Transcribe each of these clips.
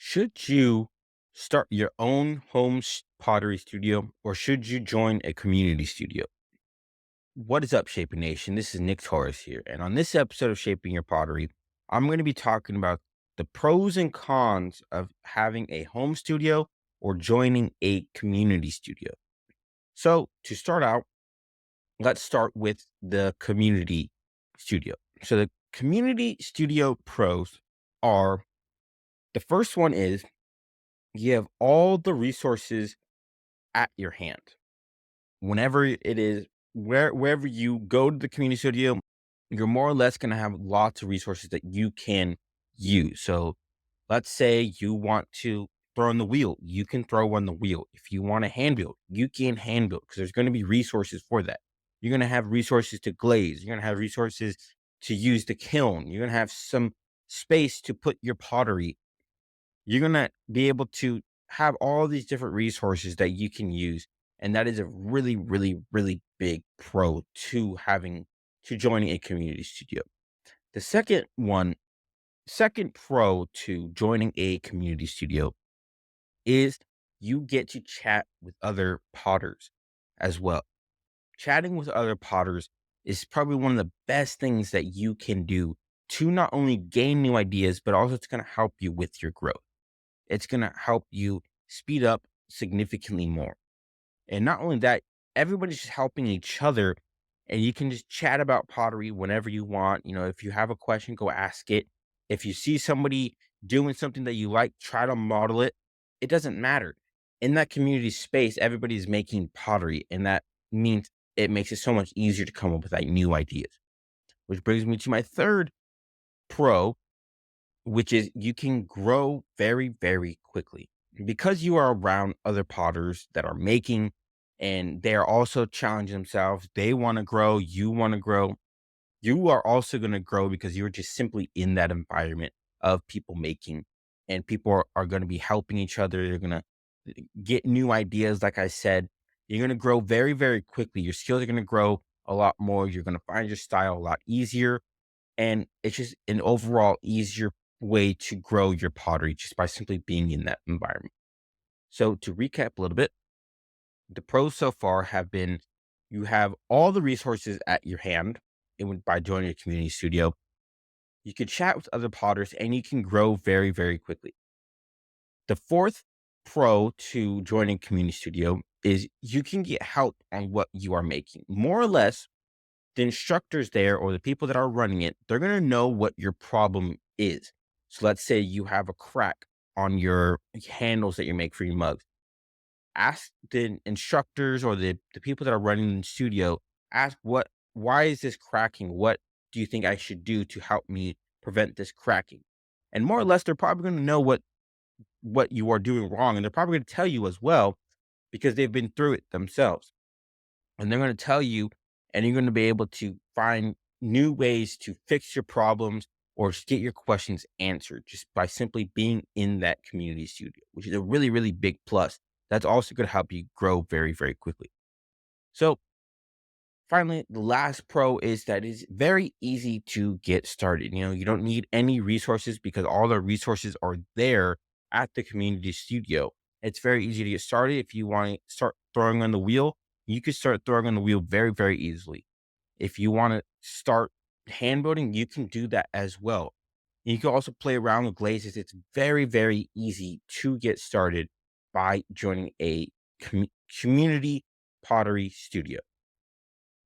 Should you start your own pottery studio or should you join a community studio? What is up, Shaping Nation? This is Nick Torres here. And on this episode of Shaping Your Pottery, I'm going to be talking about the pros and cons of having a home studio or joining a community studio. So, to start out, let's start with the community studio. So, the community studio pros are the first one is you have all the resources at your hand. Whenever it is wherever you go to the community studio, you're more or less gonna have lots of resources that you can use. So let's say you want to throw on the wheel, you can throw on the wheel. If you want to hand build, you can hand build because there's going to be resources for that. You're going to have resources to glaze. You're going to have resources to use the kiln. You're going to have some space to put your pottery. You're gonna be able to have all these different resources that you can use, and that is a really, really, really big pro to joining a community studio. The second pro to joining a community studio is you get to chat with other potters as well. Chatting with other potters is probably one of the best things that you can do to not only gain new ideas, but also it's gonna help you with your growth. It's gonna help you speed up significantly more. And not only that, everybody's just helping each other, and you can just chat about pottery whenever you want. You know, if you have a question, go ask it. If you see somebody doing something that you like, try to model it. It doesn't matter. In that community space, everybody's making pottery, and that means it makes it so much easier to come up with like new ideas. Which brings me to my third pro, which is you can grow very, very quickly. Because you are around other potters that are making and they are also challenging themselves. They want to grow, you want to grow. You are also going to grow because you're just simply in that environment of people making, and people are going to be helping each other. They're going to get new ideas. Like I said, you're going to grow very, very quickly. Your skills are going to grow a lot more. You're going to find your style a lot easier, and it's just an overall easier way to grow your pottery just by simply being in that environment. So to recap a little bit, the pros so far have been you have all the resources at your hand by joining a community studio. You can chat with other potters and you can grow very, very quickly. The fourth pro to joining community studio is you can get help on what you are making. More or less, the instructors there or the people that are running it, they're going to know what your problem is. So let's say you have a crack on your handles that you make for your mugs. Ask the instructors or the people that are running the studio, ask why is this cracking? What do you think I should do to help me prevent this cracking? And more or less, they're probably going to know what you are doing wrong. And they're probably going to tell you as well because they've been through it themselves, and they're going to tell you, and you're going to be able to find new ways to fix your problems or just get your questions answered just by simply being in that community studio, which is a really, really big plus. That's also going to help you grow very, very quickly. So, finally, the last pro is that it's very easy to get started. You know, you don't need any resources because all the resources are there at the community studio. It's very easy to get started. If you want to start throwing on the wheel, you can start throwing on the wheel very, very easily. If you want to start hand building, you can do that as well. You can also play around with glazes. It's very, very easy to get started by joining a community pottery studio.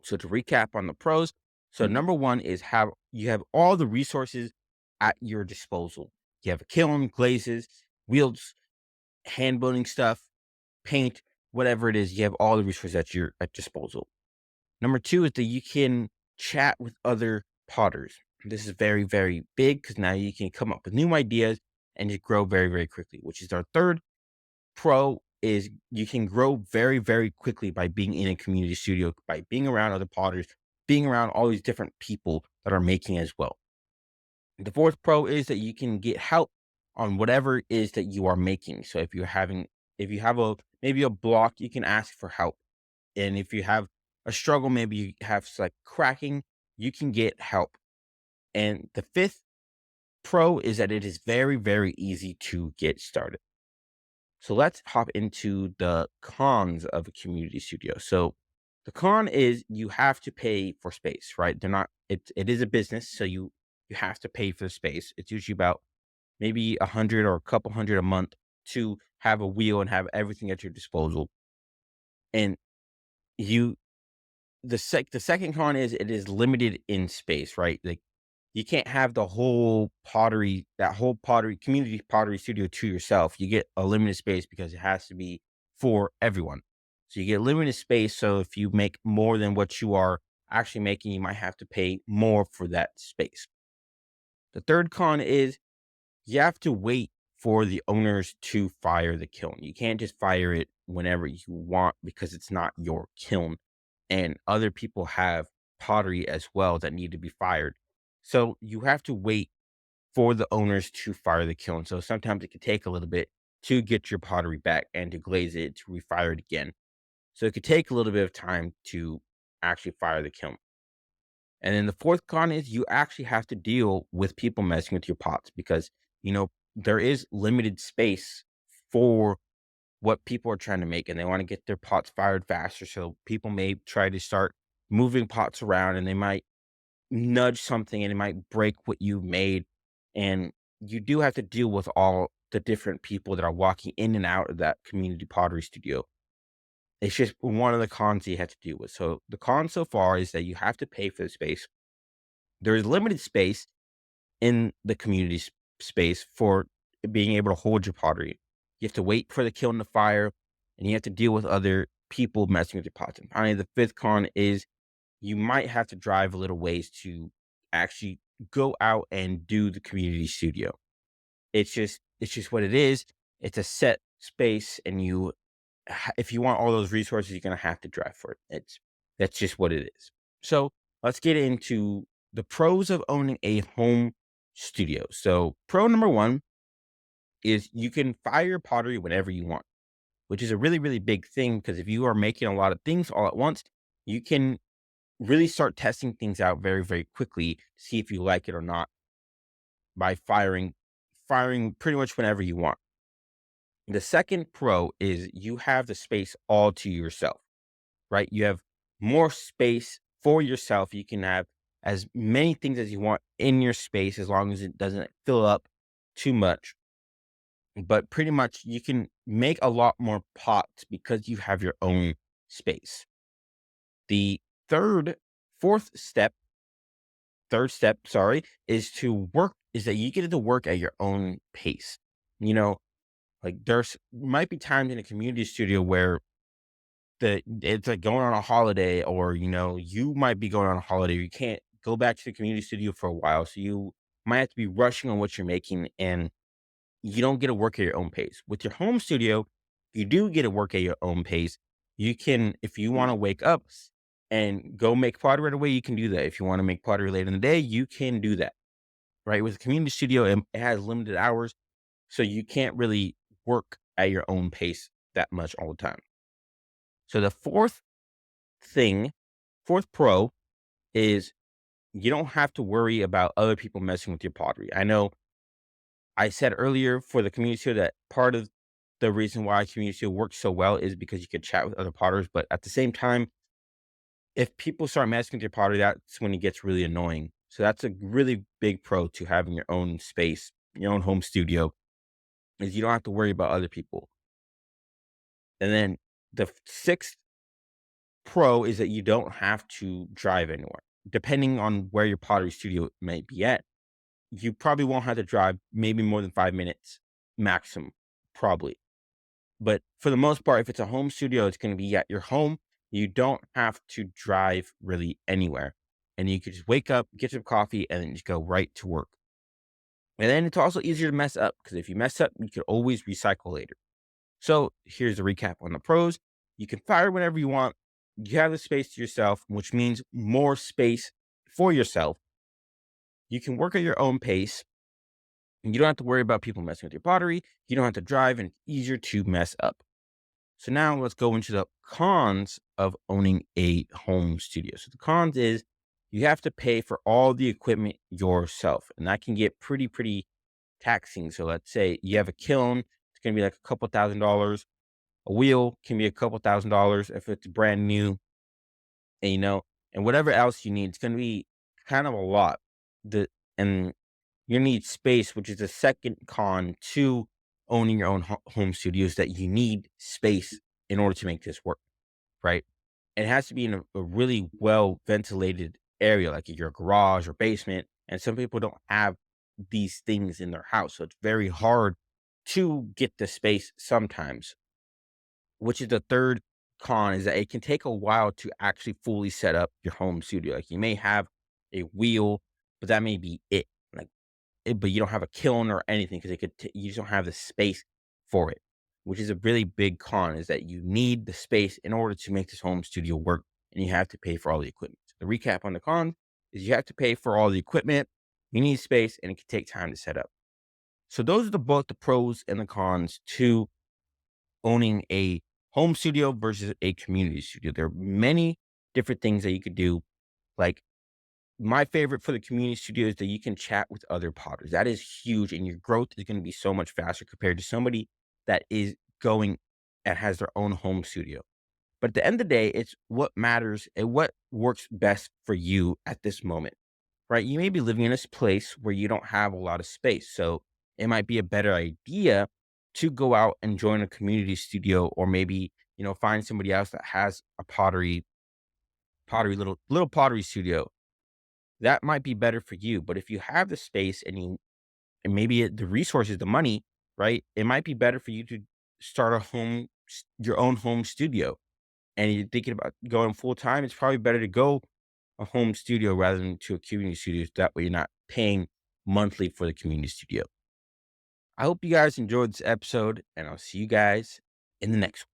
So to recap on the pros, so number one is you have all the resources at your disposal. You have a kiln, glazes, wheels, hand building stuff, paint, whatever it is. You have all the resources at your at disposal. Number two is that you can chat with other potters. This is very, very big because now you can come up with new ideas and just grow very, very quickly, which is our third pro is you can grow very, very quickly by being in a community studio, by being around other potters, being around all these different people that are making as well. The fourth pro is that you can get help on whatever it is that you are making. So if you have maybe a block, you can ask for help. And if you have a struggle, maybe you have like cracking, you can get help. And the fifth pro is that it is very, very easy to get started. So let's hop into the cons of a community studio. So the con is you have to pay for space, right? It is a business, so you have to pay for the space. It's usually about maybe 100 or a couple hundred a month to have a wheel and have everything at your disposal. And you the second con is it is limited in space, right? Like you can't have that whole pottery community pottery studio to yourself. You get a limited space because it has to be for everyone. So you get limited space. So if you make more than what you are actually making, you might have to pay more for that space. The third con is you have to wait for the owners to fire the kiln. You can't just fire it whenever you want because it's not your kiln. And other people have pottery as well that need to be fired. So you have to wait for the owners to fire the kiln. So sometimes it could take a little bit to get your pottery back and to glaze it, to refire it again. So it could take a little bit of time to actually fire the kiln. And then the fourth con is you actually have to deal with people messing with your pots because, there is limited space for what people are trying to make and they want to get their pots fired faster. So people may try to start moving pots around and they might nudge something and it might break what you've made. And you do have to deal with all the different people that are walking in and out of that community pottery studio. It's just one of the cons you have to deal with. So the con so far is that you have to pay for the space. There is limited space in the community space for being able to hold your pottery. You have to wait for the kiln to fire and you have to deal with other people messing with your pots. And finally, the fifth con is you might have to drive a little ways to actually go out and do the community studio. It's just what it is. It's a set space, and if you want all those resources, you're gonna have to drive for it. That's just what it is. So let's get into the pros of owning a home studio. So pro number one is you can fire your pottery whenever you want, which is a really, really big thing because if you are making a lot of things all at once, you can really start testing things out very, very quickly to see if you like it or not by firing pretty much whenever you want. The second pro is you have the space all to yourself, right? You have more space for yourself. You can have as many things as you want in your space as long as it doesn't fill up too much. But pretty much you can make a lot more pots because you have your own space. The third, fourth step third step, sorry, is that you get to work at your own pace. You know, like there's might be times in a community studio where it's like going on a holiday, or you might be going on a holiday. You can't go back to the community studio for a while, so you might have to be rushing on what you're making, and you don't get to work at your own pace. With your home studio, you do get to work at your own pace. You can, if you want to wake up and go make pottery right away, you can do that. If you want to make pottery later in the day, you can do that. Right? With a community studio, it has limited hours, so you can't really work at your own pace that much all the time. So the thing, fourth pro is you don't have to worry about other people messing with your pottery. I know I said earlier for the community studio that part of the reason why community studio works so well is because you can chat with other potters, but at the same time, if people start messing with your pottery, that's when it gets really annoying. So that's a really big pro to having your own space, your own home studio, is you don't have to worry about other people. And then the sixth pro is that you don't have to drive anywhere. Depending on where your pottery studio may be at, you probably won't have to drive maybe more than 5 minutes maximum, probably. But for the most part, if it's a home studio, it's going to be at your home. You don't have to drive really anywhere. And you could just wake up, get some coffee, and then just go right to work. And then it's also easier to mess up because if you mess up, you can always recycle later. So here's a recap on the pros. You can fire whenever you want. You have the space to yourself, which means more space for yourself. You can work at your own pace. And you don't have to worry about people messing with your pottery. You don't have to drive, and it's easier to mess up. So now let's go into the cons of owning a home studio. So the cons is you have to pay for all the equipment yourself. And that can get pretty taxing. So let's say you have a kiln, it's going to be like a couple $1,000s. A wheel can be a couple $1,000s if it's brand new, and and whatever else you need, it's going to be kind of a lot. And you need space, which is the second con to owning your own home studios, that you need space in order to make this work, right? It has to be in a really well ventilated area, like in your garage or basement. And some people don't have these things in their house. So it's very hard to get the space sometimes, which is the third con, is that it can take a while to actually fully set up your home studio. Like you may have a wheel, but that may be it. Like but you don't have a kiln or anything because you just don't have the space for it, which is a really big con, is that you need the space in order to make this home studio work, and you have to pay for all the equipment. The recap on the cons is you have to pay for all the equipment, you need space, and it can take time to set up. So those are both the pros and the cons to owning a home studio versus a community studio. There are many different things that you could do. Like my favorite for the community studio is that you can chat with other potters. That is huge, and your growth is going to be so much faster compared to somebody that is going and has their own home studio. But at the end of the day, it's what matters and what works best for you at this moment, right? You may be living in this place where you don't have a lot of space. So it might be a better idea to go out and join a community studio, or maybe, find somebody else that has a little pottery studio. That might be better for you. But if you have the space and maybe the resources, the money, right? It might be better for you to start your own home studio. And you're thinking about going full time, it's probably better to go a home studio rather than to a community studio. So that way you're not paying monthly for the community studio. I hope you guys enjoyed this episode, and I'll see you guys in the next one.